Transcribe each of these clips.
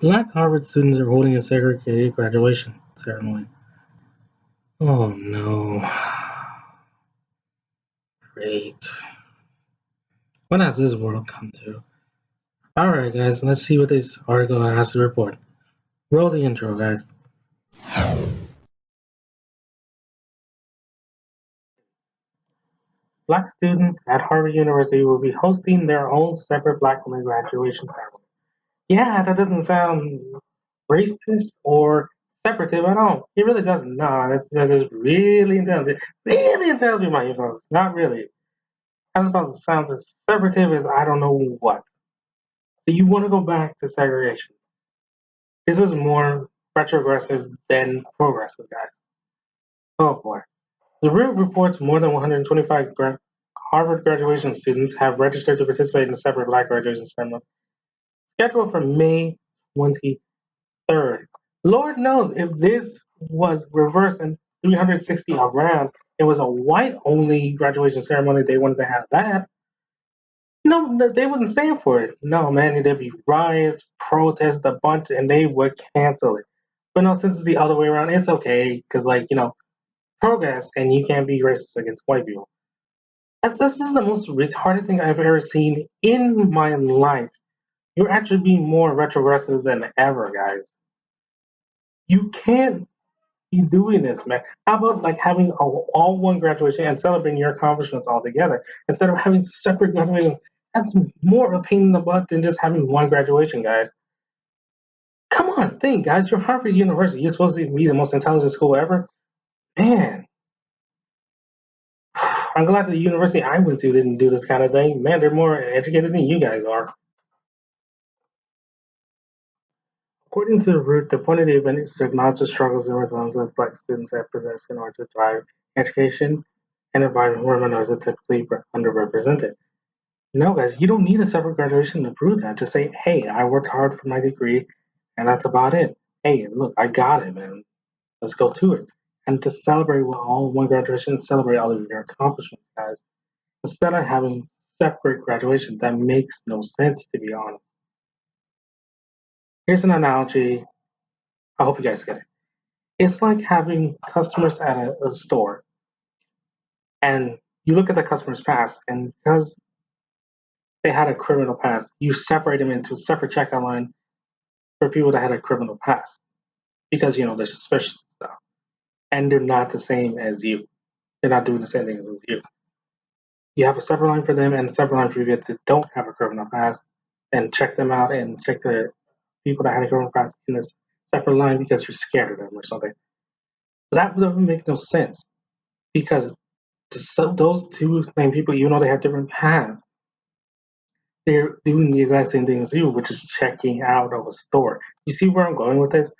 Black Harvard students are holding a segregated graduation ceremony. Oh no. Great. What has this world come to? Alright, guys, let's see what this article has to report. Roll the intro, guys. Black students at Harvard University will be hosting their own separate Black women graduation ceremony. Yeah, that doesn't sound racist or separative at all. It really doesn't. No, that's just really intelligent. Really intelligent, my folks. Not really. I was about to sound as separative as I don't know what. So you want to go back to segregation. This is more retrogressive than progressive, guys. Oh boy. The Root reports more than 125 Harvard graduation students have registered to participate in a separate Black graduation ceremony scheduled for May 23rd. Lord knows if this was reversed and 360 around, it was a white only graduation ceremony, they wanted to have that. No, they wouldn't stand for it. No, man, there'd be riots, protests, a bunch, and they would cancel it. But no, since it's the other way around, it's okay because, like, progress and you can't be racist against white people. This is the most retarded thing I've ever seen in my life. You're actually being more retrogressive than ever, guys. You can't be doing this, man. How about like having all one graduation and celebrating your accomplishments all together instead of having separate graduation? That's more of a pain in the butt than just having one graduation, guys. Come on, think, guys. You're Harvard University. You're supposed to be the most intelligent school ever. Man, I'm glad the university I went to didn't do this kind of thing. Man, they're more educated than you guys are. According to Root, the point of the event is to acknowledge the struggles and resilience that Black students have possessed in order to thrive in education and environment where minorities are typically underrepresented. No, guys, you don't need a separate graduation to prove that. Just say, hey, I worked hard for my degree, and that's about it. Hey, look, I got it, man. Let's go to it. And to celebrate with all one graduation, celebrate all of your accomplishments, guys. Instead of having separate graduation, that makes no sense, to be honest. Here's an analogy. I hope you guys get it. It's like having customers at a store, and you look at the customer's past, and because they had a criminal past, you separate them into a separate checkout line for people that had a criminal past because they're suspicious and stuff, and they're not the same as you. They're not doing the same things as you. You have a separate line for them and a separate line for people that don't have a criminal past, and check them out and check the people that had a criminal past in this separate line because you're scared of them or something. But that doesn't make no sense because those two same people, even though they have different paths, they're doing the exact same thing as you, which is checking out of a store. You see where I'm going with this?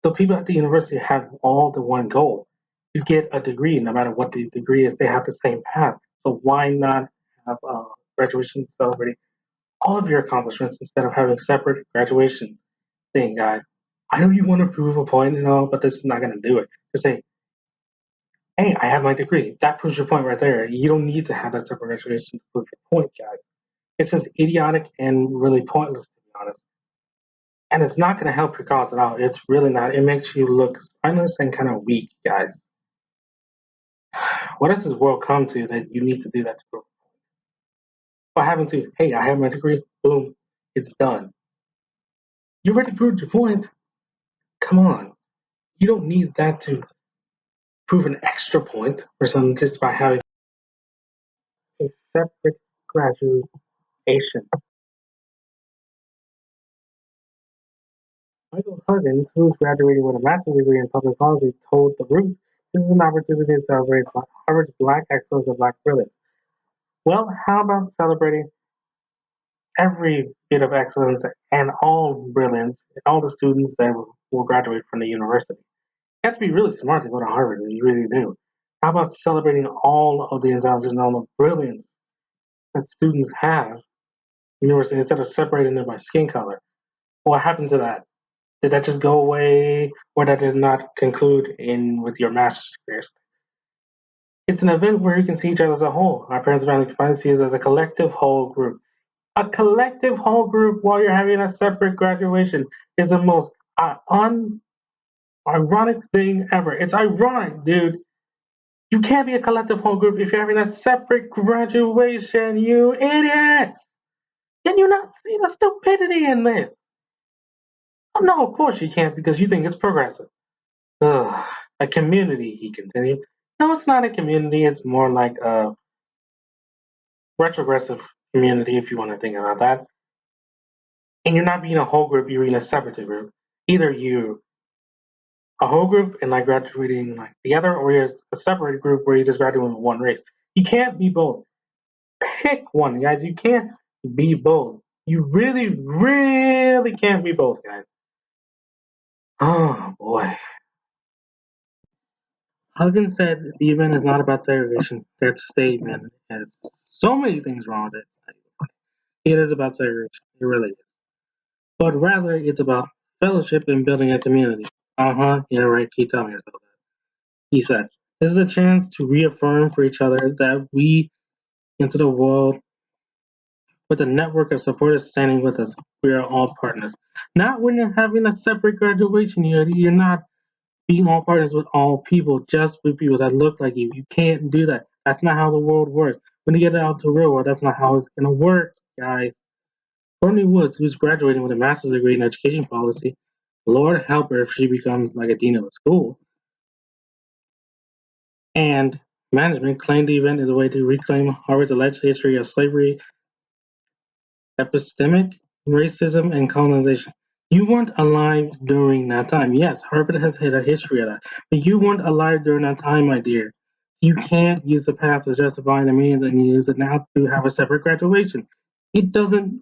So people at the university have all the one goal. You get a degree, no matter what the degree is, they have the same path. So why not have graduation celebrating all of your accomplishments instead of having separate graduation thing, guys? I know you want to prove a point and all, but this is not going to do it. Just say, hey, I have my degree. That proves your point right there. You don't need to have that separate graduation to prove your point, guys. It's just idiotic and really pointless, to be honest. And it's not going to help your cause at all. It's really not. It makes you look spineless and kind of weak, guys. What does this world come to that you need to do that to prove? What happened to, hey, I have my degree, boom, it's done. You already proved your point. Come on. You don't need that to prove an extra point or something just by having a separate graduation. Michael Huggins, who is graduating with a master's degree in public policy, told The Root this is an opportunity to celebrate Harvard's Black excellence and Black brilliance. Well, how about celebrating every bit of excellence and all brilliance, all the students that will graduate from the university? You have to be really smart to go to Harvard, you really do. How about celebrating all of the intelligence and all the brilliance that students have in university instead of separating them by skin color? What happened to that? Did that just go away, or that did not conclude in with your master's degree? It's an event where you can see each other as a whole. Our parents' family can finally see us as a collective whole group. A collective whole group while you're having a separate graduation is the most ironic thing ever. It's ironic, dude. You can't be a collective whole group if you're having a separate graduation, you idiot! Can you not see the stupidity in this? Oh, no, of course you can't because you think it's progressive. Ugh, a community, he continued. No, it's not a community. It's more like a retrogressive community, if you want to think about that. And you're not being a whole group, you're being a separate group. Either you a whole group and like graduating like together, or you're a separate group where you just graduate with one race. You can't be both. Pick one, guys. You can't be both. You really, really can't be both, guys. Oh boy. Huggins said the event is not about segregation. That statement has so many things wrong with it. It is about segregation. It really is. But rather, it's about fellowship and building a community. Uh huh. Yeah, right. Keep telling yourself that. He said, this is a chance to reaffirm for each other that we into the world with a network of supporters standing with us. We are all partners. Not when you're having a separate graduation, you're not being all partners with all people, just with people that look like you. You can't do that. That's not how the world works. When you get out to the real world, that's not how it's going to work, guys. Courtney Woods, who's graduating with a master's degree in education policy, Lord help her if she becomes like a dean of a school, and management, claimed the event is a way to reclaim Harvard's alleged history of slavery, epistemic racism, and colonization. You weren't alive during that time. Yes, Harvard has had a history of that, but you weren't alive during that time, my dear. You can't use the past to justify the means and use it now to have a separate graduation. It doesn't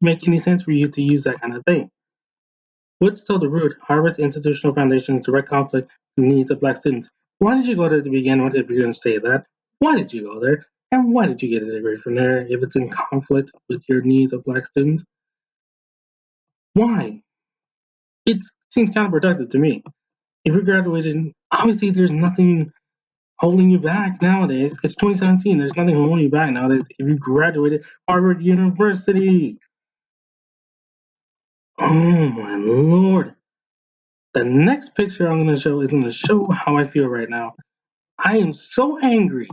make any sense for you to use that kind of thing. Woods told the Root, Harvard's institutional foundation, direct conflict with the needs of black students. Why did you go there to begin with if you're going to say that? Why did you go there? And why did you get a degree from there if it's in conflict with your needs of black students? Why? It seems counterproductive to me. If you're graduating, obviously there's nothing holding you back nowadays. It's 2017. There's nothing holding you back nowadays if you graduated Harvard University. Oh my lord. The next picture I'm going to show is going to show how I feel right now. I am so angry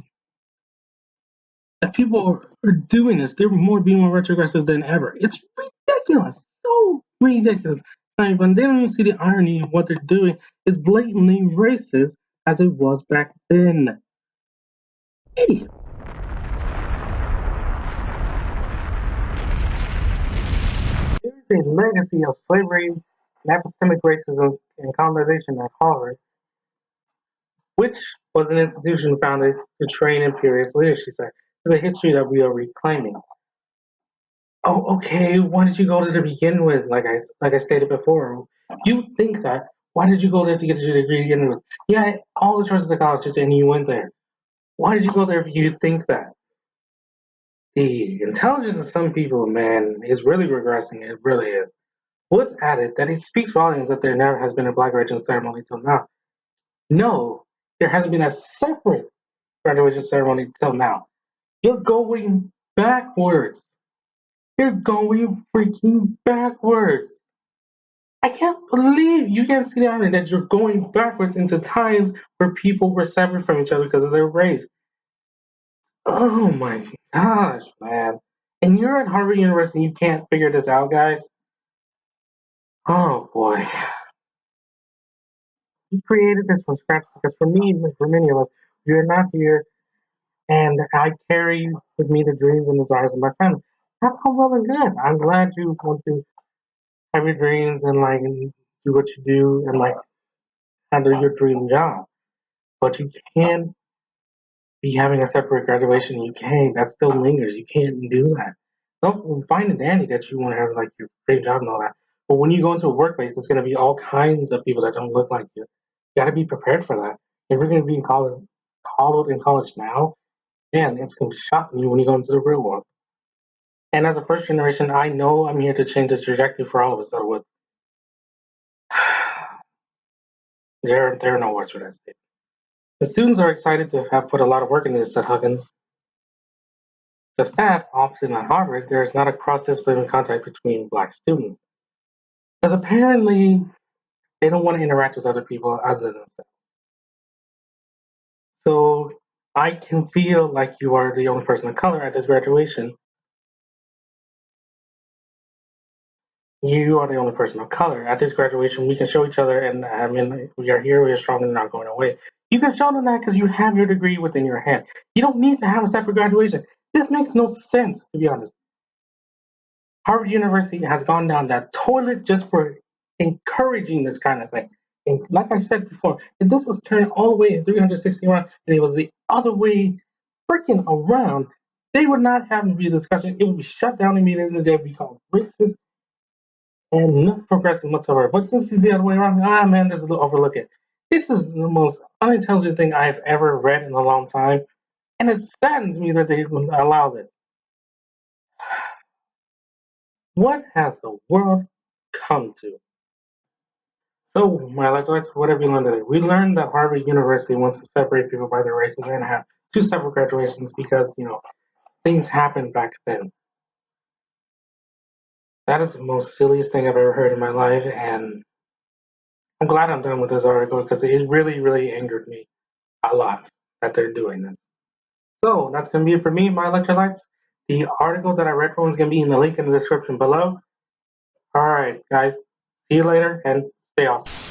that people are doing this. They're being more retrogressive than ever. It's ridiculous. So ridiculous. Like, when they don't even see the irony of what they're doing is blatantly racist as it was back then. Idiots. There is a legacy of slavery and epistemic racism and colonization at Harvard, which was an institution founded to train imperious leaders, she said. It's a history that we are reclaiming. Oh, okay. Why did you go there to begin with? Like I stated before, you think that. Why did you go there to get your degree to begin with? Yeah, all the choices of colleges, and you went there. Why did you go there if you think that? The intelligence of some people, man, is really regressing. It really is. Woods added that it speaks volumes that there never has been a black graduation ceremony till now. No, there hasn't been a separate graduation ceremony till now. You're going backwards. You're going freaking backwards. I can't believe you can't see the irony that you're going backwards into times where people were separate from each other because of their race. Oh my gosh, man. And you're at Harvard University, you can't figure this out, guys? Oh boy. You created this from scratch because for me, for many of us, you're not here and I carry with me the dreams and desires of my family. That's all well and good. I'm glad you want to have your dreams and like do what you do and like handle your dream job. But you can't be having a separate graduation. You can't. That still lingers. You can't do that. Don't find a dandy that you want to have like your dream job and all that. But when you go into a workplace, it's going to be all kinds of people that don't look like you. You got to be prepared for that. If you're going to be in college, followed in college now, man, it's going to be shocking you when you go into the real world. And as a first generation, I know I'm here to change the trajectory for all of us. So it's, there are no words for that statement. The students are excited to have put a lot of work into this, said Huggins. The staff, often at Harvard, there is not a cross-disciplinary contact between black students. Because apparently they don't want to interact with other people other than themselves. So I can feel like you are the only person of color at this graduation. You are the only person of color. At this graduation, we can show each other, and I mean, we are here, we are strong, and not going away. You can show them that because you have your degree within your hand. You don't need to have a separate graduation. This makes no sense, to be honest. Harvard University has gone down that toilet just for encouraging this kind of thing. And like I said before, if this was turned all the way in 360 around and it was the other way freaking around, they would not have to be a discussion. It would be shut down immediately. They would be called racist and not progressive whatsoever. But since it's the other way around, man, just overlook it. This is the most unintelligent thing I've ever read in a long time. And it saddens me that they would allow this. What has the world come to? So, my electrolytes, what have we learned today? We learned that Harvard University wants to separate people by their races. They're going to have two separate graduations because, things happened back then. That is the most silliest thing I've ever heard in my life, and I'm glad I'm done with this article because it really, really angered me a lot that they're doing this. So, that's going to be it for me, my electrolytes. The article that I read from is going to be in the link in the description below. All right, guys. See you later, and stay awesome.